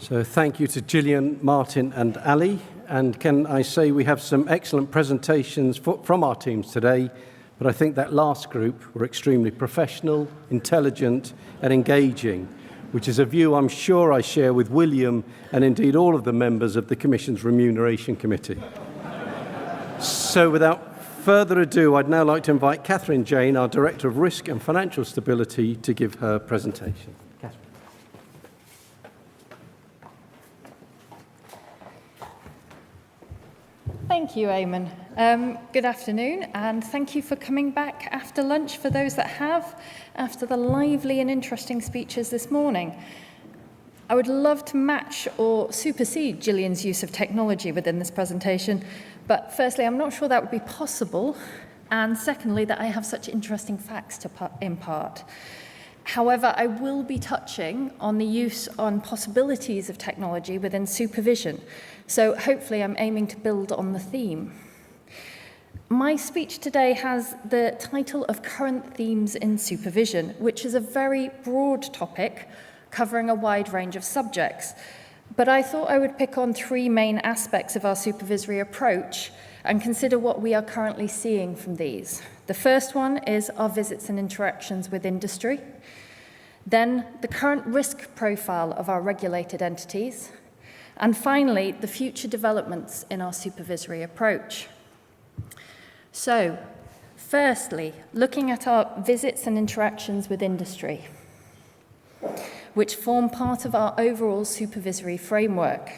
So thank you to Gillian, Martin and Ali. And can I say we have some excellent presentations from our teams today, but I think that last group were extremely professional, intelligent and engaging, which is a view I'm sure I share with William and indeed all of the members of the Commission's Remuneration Committee. So without further ado, I'd now like to invite Katherine Jane, our Director of Risk and Financial Stability, to give her presentation. Katherine. Thank you, Eamon. Good afternoon, and thank you for coming back after lunch for those that have, after the lively and interesting speeches this morning. I would love to match or supersede Gillian's use of technology within this presentation, but firstly, I'm not sure that would be possible, and secondly, that I have such interesting facts to impart. However, I will be touching on the use on possibilities of technology within supervision, so hopefully I'm aiming to build on the theme. My speech today has the title of Current Themes in Supervision, which is a very broad topic covering a wide range of subjects. But I thought I would pick on three main aspects of our supervisory approach and consider what we are currently seeing from these. The first one is our visits and interactions with industry. Then the current risk profile of our regulated entities. And finally, the future developments in our supervisory approach. So, firstly, looking at our visits and interactions with industry, which form part of our overall supervisory framework.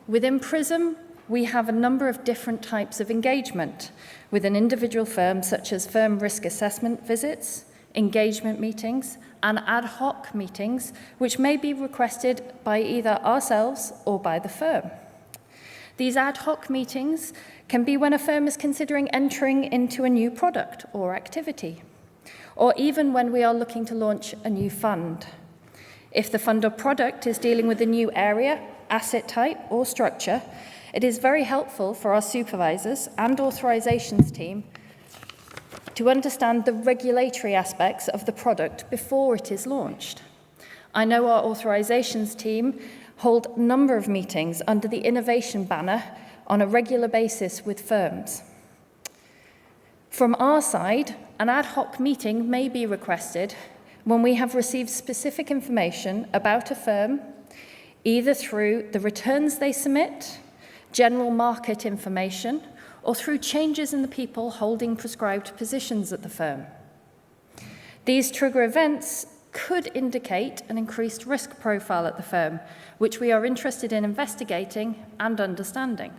Within PRISM, we have a number of different types of engagement with an individual firm, such as firm risk assessment visits, engagement meetings, and ad hoc meetings, which may be requested by either ourselves or by the firm. These ad hoc meetings can be when a firm is considering entering into a new product or activity, or even when we are looking to launch a new fund. If the fund or product is dealing with a new area, asset type, or structure, it is very helpful for our supervisors and authorisations team to understand the regulatory aspects of the product before it is launched. I know our authorisations team hold a number of meetings under the innovation banner on a regular basis with firms. From our side, an ad hoc meeting may be requested when we have received specific information about a firm, either through the returns they submit, general market information, or through changes in the people holding prescribed positions at the firm. These trigger events could indicate an increased risk profile at the firm, which we are interested in investigating and understanding.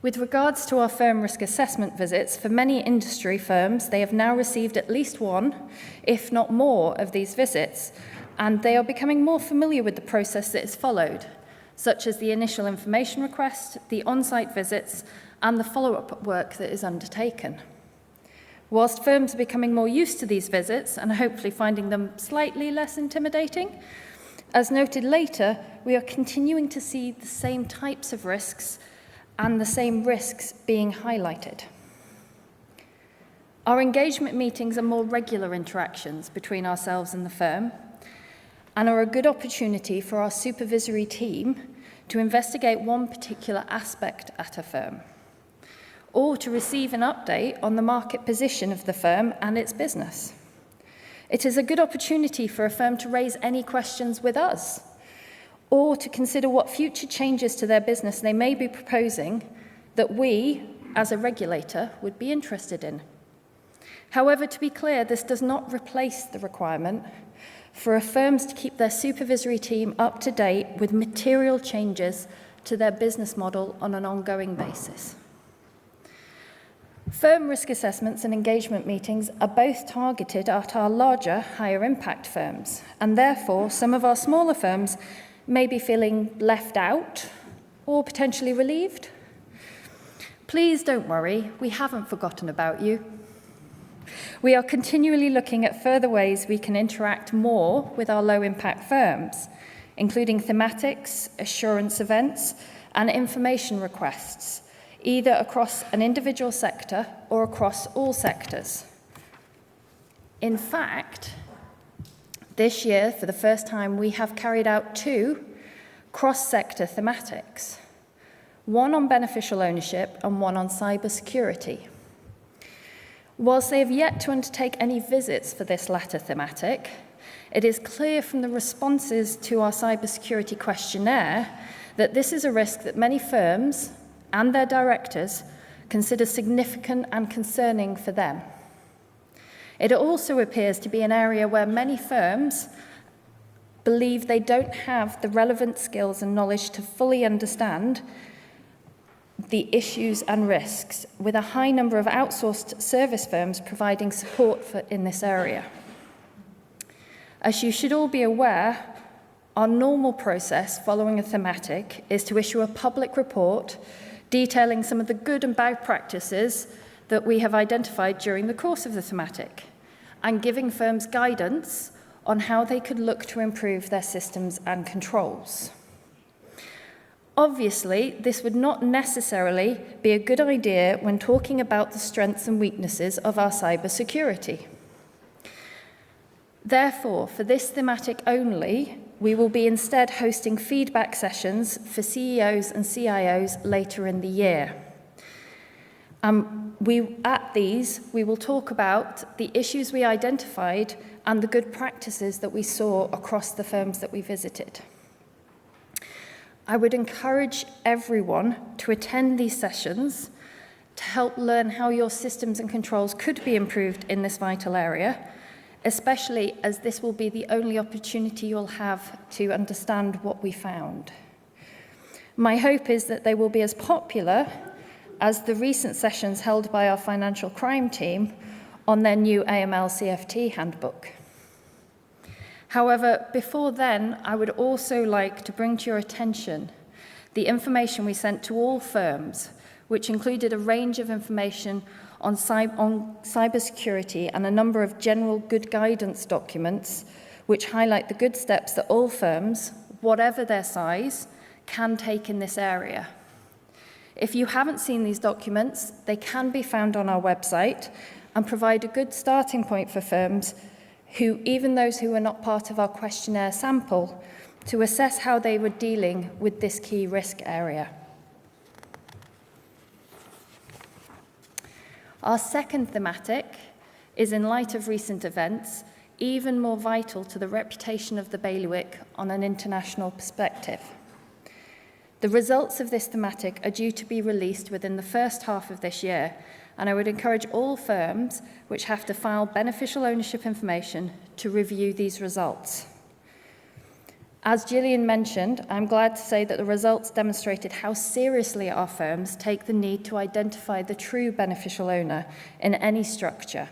With regards to our firm risk assessment visits, for many industry firms, they have now received at least one, if not more, of these visits, and they are becoming more familiar with the process that is followed, such as the initial information request, the on-site visits, and the follow-up work that is undertaken. Whilst firms are becoming more used to these visits and hopefully finding them slightly less intimidating, as noted later, we are continuing to see the same types of risks and the same risks being highlighted. Our engagement meetings are more regular interactions between ourselves and the firm and are a good opportunity for our supervisory team to investigate one particular aspect at a firm or to receive an update on the market position of the firm and its business. It is a good opportunity for a firm to raise any questions with us or to consider what future changes to their business they may be proposing that we, as a regulator, would be interested in. However, to be clear, this does not replace the requirement for firms to keep their supervisory team up to date with material changes to their business model on an ongoing basis. Firm risk assessments and engagement meetings are both targeted at our larger, higher impact firms, and therefore some of our smaller firms may be feeling left out or potentially relieved. Please don't worry, we haven't forgotten about you. We are continually looking at further ways we can interact more with our low-impact firms, including thematics, assurance events, and information requests, either across an individual sector or across all sectors. In fact, This year, for the first time, we have carried out 2 cross-sector thematics, one on beneficial ownership and one on cybersecurity. Whilst they have yet to undertake any visits for this latter thematic, it is clear from the responses to our cybersecurity questionnaire that this is a risk that many firms and their directors consider significant and concerning for them. It also appears to be an area where many firms believe they don't have the relevant skills and knowledge to fully understand the issues and risks, with a high number of outsourced service firms providing support in this area. As you should all be aware, our normal process following a thematic is to issue a public report detailing some of the good and bad practices that we have identified during the course of the thematic, and giving firms guidance on how they could look to improve their systems and controls. Obviously, this would not necessarily be a good idea when talking about the strengths and weaknesses of our cybersecurity. Therefore, for this thematic only, we will be instead hosting feedback sessions for CEOs and CIOs later in the year. At these, we will talk about the issues we identified and the good practices that we saw across the firms that we visited. I would encourage everyone to attend these sessions to help learn how your systems and controls could be improved in this vital area, especially as this will be the only opportunity you'll have to understand what we found. My hope is that they will be as popular as the recent sessions held by our financial crime team on their new AML CFT handbook. However, before then, I would also like to bring to your attention the information we sent to all firms, which included a range of information on cybersecurity and a number of general good guidance documents which highlight the good steps that all firms, whatever their size, can take in this area. If you haven't seen these documents, they can be found on our website and provide a good starting point for firms who, even those who are not part of our questionnaire sample, to assess how they were dealing with this key risk area. Our second thematic is, in light of recent events, even more vital to the reputation of the bailiwick on an international perspective. The results of this thematic are due to be released within the first half of this year, and I would encourage all firms which have to file beneficial ownership information to review these results. As Gillian mentioned, I'm glad to say that the results demonstrated how seriously our firms take the need to identify the true beneficial owner in any structure.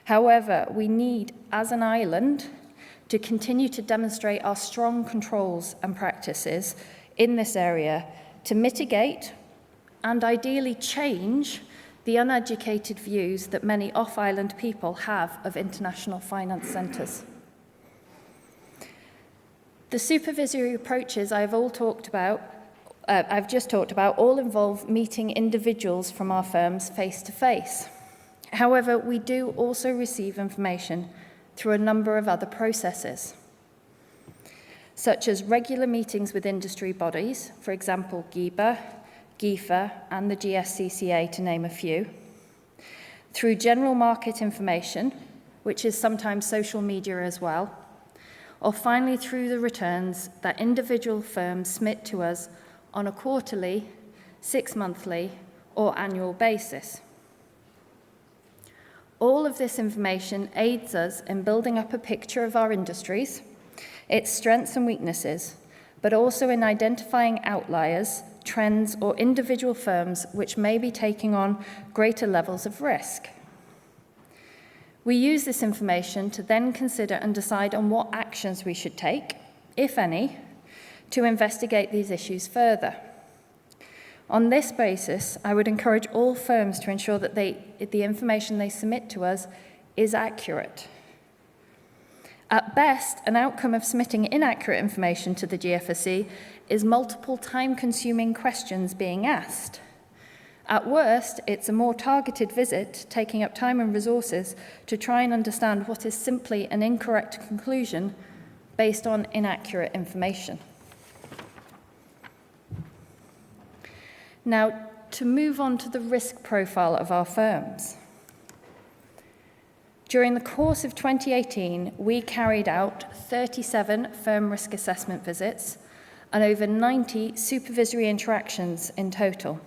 However, we need, as an island, to continue to demonstrate our strong controls and practices in this area to mitigate and ideally change the uneducated views that many off-island people have of international finance centres. The supervisory approaches I've just talked about all involve meeting individuals from our firms face to face. However, we do also receive information through a number of other processes, such as regular meetings with industry bodies, for example, GIBA, GIFA, and the GSCCA, to name a few, through general market information, which is sometimes social media as well, or finally through the returns that individual firms submit to us on a quarterly, 6-monthly, or annual basis. All of this information aids us in building up a picture of our industries, its strengths and weaknesses, but also in identifying outliers, trends, or individual firms which may be taking on greater levels of risk. We use this information to then consider and decide on what actions we should take, if any, to investigate these issues further. On this basis, I would encourage all firms to ensure that the information they submit to us is accurate. At best, an outcome of submitting inaccurate information to the GFSC is multiple time-consuming questions being asked. At worst, it's a more targeted visit, taking up time and resources to try and understand what is simply an incorrect conclusion based on inaccurate information. Now, to move on to the risk profile of our firms. During the course of 2018, we carried out 37 firm risk assessment visits and over 90 supervisory interactions in total.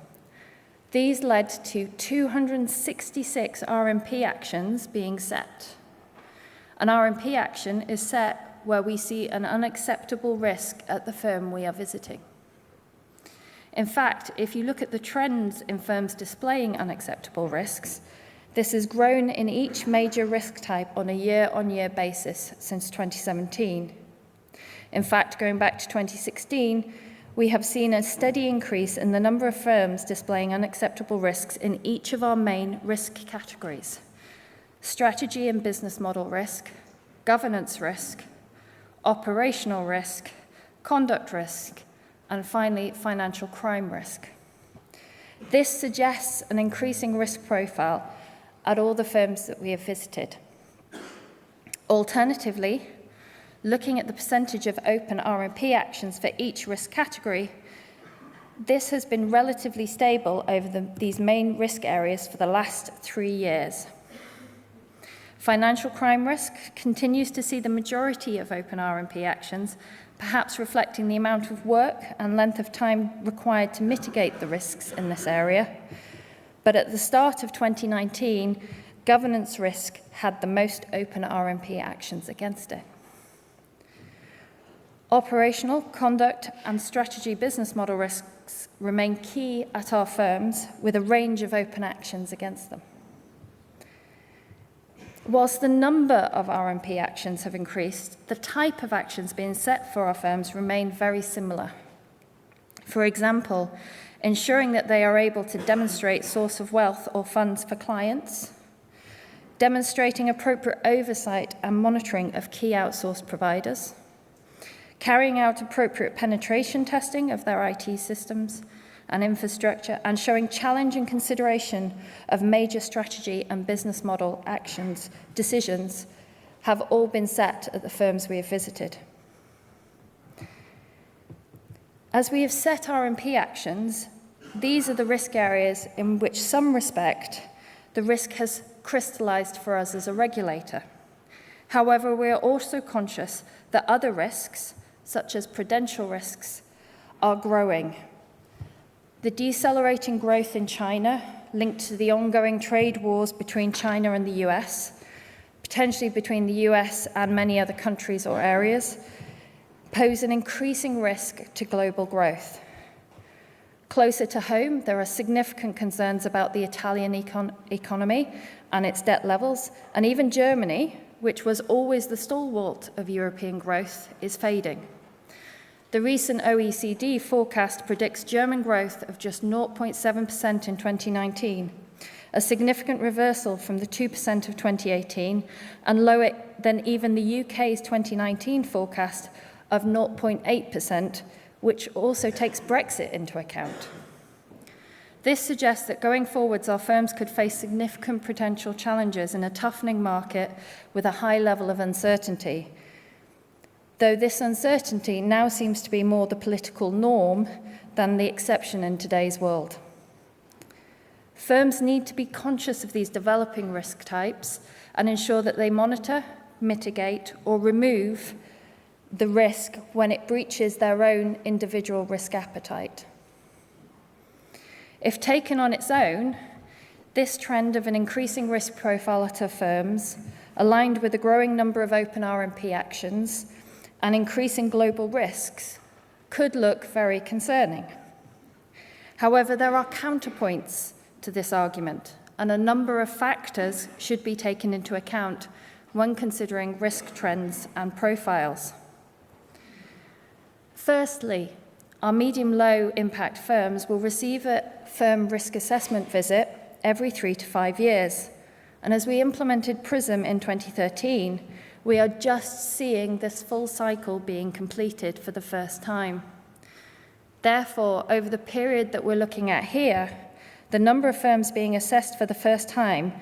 These led to 266 RMP actions being set. An RMP action is set where we see an unacceptable risk at the firm we are visiting. In fact, if you look at the trends in firms displaying unacceptable risks, this has grown in each major risk type on a year-on-year basis since 2017. In fact, going back to 2016, we have seen a steady increase in the number of firms displaying unacceptable risks in each of our main risk categories: strategy and business model risk, governance risk, operational risk, conduct risk, and finally, financial crime risk. This suggests an increasing risk profile at all the firms that we have visited. Alternatively, looking at the percentage of open RMP actions for each risk category, this has been relatively stable over these main risk areas for the last 3 years. Financial crime risk continues to see the majority of open RMP actions, perhaps reflecting the amount of work and length of time required to mitigate the risks in this area. But at the start of 2019, governance risk had the most open RMP actions against it. Operational, conduct, and strategy business model risks remain key at our firms, with a range of open actions against them. Whilst the number of RMP actions have increased, the type of actions being set for our firms remain very similar. For example, ensuring that they are able to demonstrate source of wealth or funds for clients, demonstrating appropriate oversight and monitoring of key outsourced providers, carrying out appropriate penetration testing of their IT systems and infrastructure, and showing challenge and consideration of major strategy and business model decisions have all been set at the firms we have visited. As we have set RMP actions, these are the risk areas in which some respect the risk has crystallized for us as a regulator. However, we are also conscious that other risks, such as prudential risks, are growing. The decelerating growth in China, linked to the ongoing trade wars between China and the US, potentially between the US and many other countries or areas, pose an increasing risk to global growth. Closer to home, there are significant concerns about the Italian economy and its debt levels, and even Germany, which was always the stalwart of European growth, is fading. The recent OECD forecast predicts German growth of just 0.7% in 2019, a significant reversal from the 2% of 2018 and lower than even the UK's 2019 forecast of 0.8%, which also takes Brexit into account. This suggests that going forwards, our firms could face significant potential challenges in a toughening market with a high level of uncertainty, though this uncertainty now seems to be more the political norm than the exception in today's world. Firms need to be conscious of these developing risk types and ensure that they monitor, mitigate, or remove the risk when it breaches their own individual risk appetite. If taken on its own, this trend of an increasing risk profile at our firms, aligned with a growing number of open RMP actions and increasing global risks, could look very concerning. However, there are counterpoints to this argument, and a number of factors should be taken into account when considering risk trends and profiles. Firstly, our medium-low impact firms will receive a firm risk assessment visit every 3 to 5 years. And as we implemented PRISM in 2013, we are just seeing this full cycle being completed for the first time. Therefore, over the period that we're looking at here, the number of firms being assessed for the first time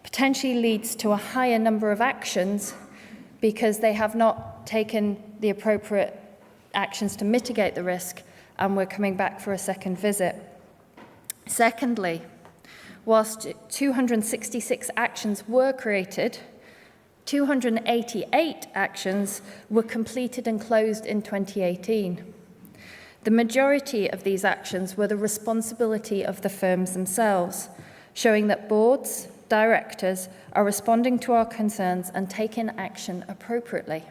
potentially leads to a higher number of actions because they have not taken the appropriate actions to mitigate the risk, and we're coming back for a second visit. Secondly, whilst 266 actions were created, 288 actions were completed and closed in 2018. The majority of these actions were the responsibility of the firms themselves, showing that boards, directors are responding to our concerns and taking action appropriately.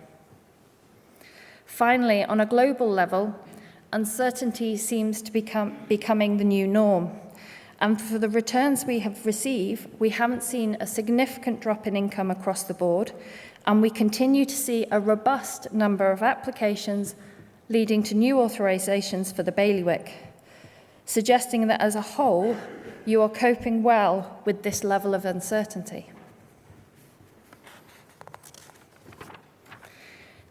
Finally, on a global level, uncertainty seems to becoming the new norm. And for the returns we have received, we haven't seen a significant drop in income across the board, and we continue to see a robust number of applications leading to new authorisations for the bailiwick, suggesting that as a whole, you are coping well with this level of uncertainty.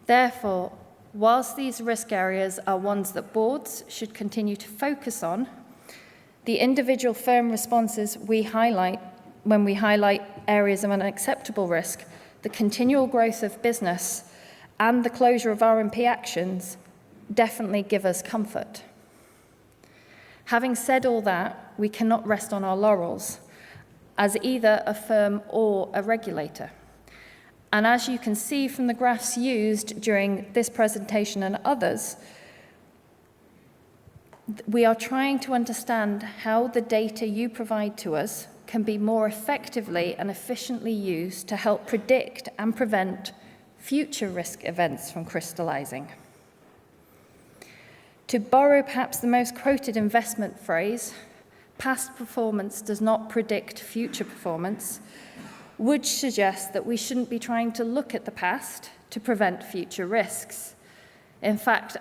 Therefore, whilst these risk areas are ones that boards should continue to focus on, the individual firm responses we highlight when we highlight areas of unacceptable risk, the continual growth of business, and the closure of R&P actions definitely give us comfort. Having said all that, we cannot rest on our laurels as either a firm or a regulator. And as you can see from the graphs used during this presentation and others, we are trying to understand how the data you provide to us can be more effectively and efficiently used to help predict and prevent future risk events from crystallizing. To borrow perhaps the most quoted investment phrase, past performance does not predict future performance, would suggest that we shouldn't be trying to look at the past to prevent future risks. In fact,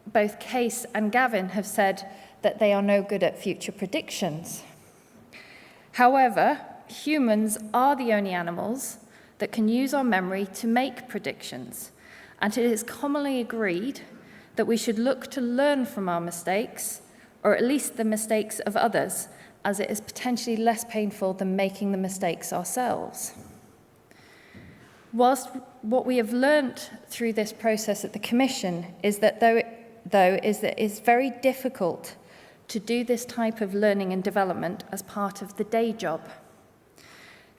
both Case and Gavin have said that they are no good at future predictions. However, humans are the only animals that can use our memory to make predictions, and it is commonly agreed that we should look to learn from our mistakes, or at least the mistakes of others, as it is potentially less painful than making the mistakes ourselves. Whilst what we have learnt through this process at the Commission is that it's very difficult to do this type of learning and development as part of the day job.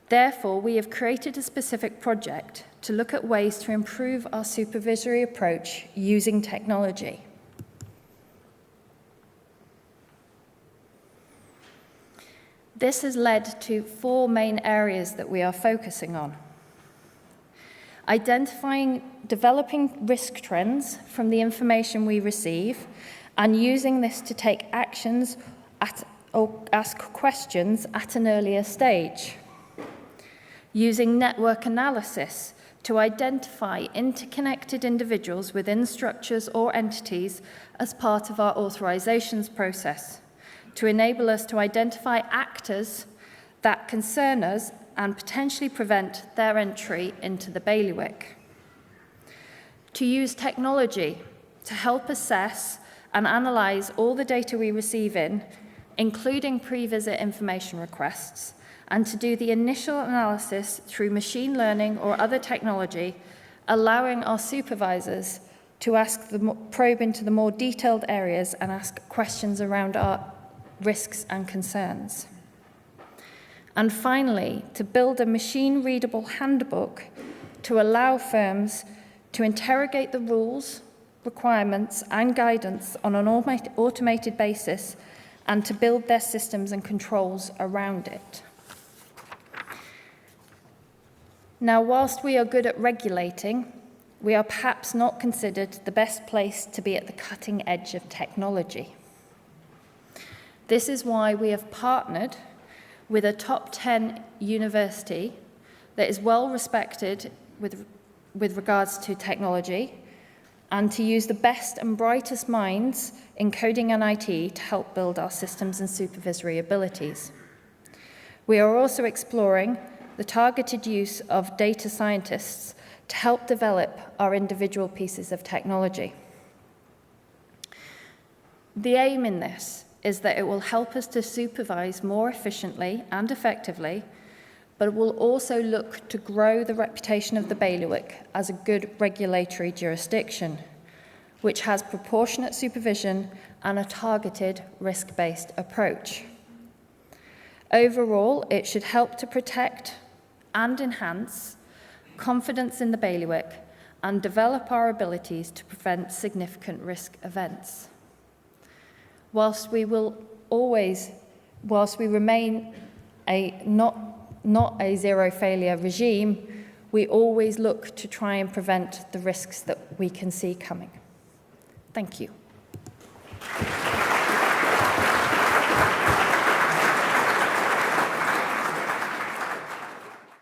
Therefore, we have created a specific project to look at ways to improve our supervisory approach using technology. This has led to 4 main areas that we are focusing on. Developing risk trends from the information we receive and using this to take actions or ask questions at an earlier stage. Using network analysis to identify interconnected individuals within structures or entities as part of our authorisations process, to enable us to identify actors that concern us and potentially prevent their entry into the bailiwick. To use technology to help assess and analyse all the data we receive in, including pre-visit information requests, and to do the initial analysis through machine learning or other technology, allowing our supervisors to probe into the more detailed areas and ask questions around our risks and concerns. And finally, to build a machine-readable handbook to allow firms to interrogate the rules, requirements, and guidance on an automated basis and to build their systems and controls around it. Now, whilst we are good at regulating, we are perhaps not considered the best place to be at the cutting edge of technology. This is why we have partnered with a top 10 university that is well respected with regards to technology, and to use the best and brightest minds in coding and IT to help build our systems and supervisory abilities. We are also exploring the targeted use of data scientists to help develop our individual pieces of technology. The aim in this is that it will help us to supervise more efficiently and effectively, but it will also look to grow the reputation of the bailiwick as a good regulatory jurisdiction, which has proportionate supervision and a targeted risk-based approach. Overall, it should help to protect and enhance confidence in the bailiwick and develop our abilities to prevent significant risk events. Whilst we remain not a zero failure regime, we always look to try and prevent the risks that we can see coming. Thank you.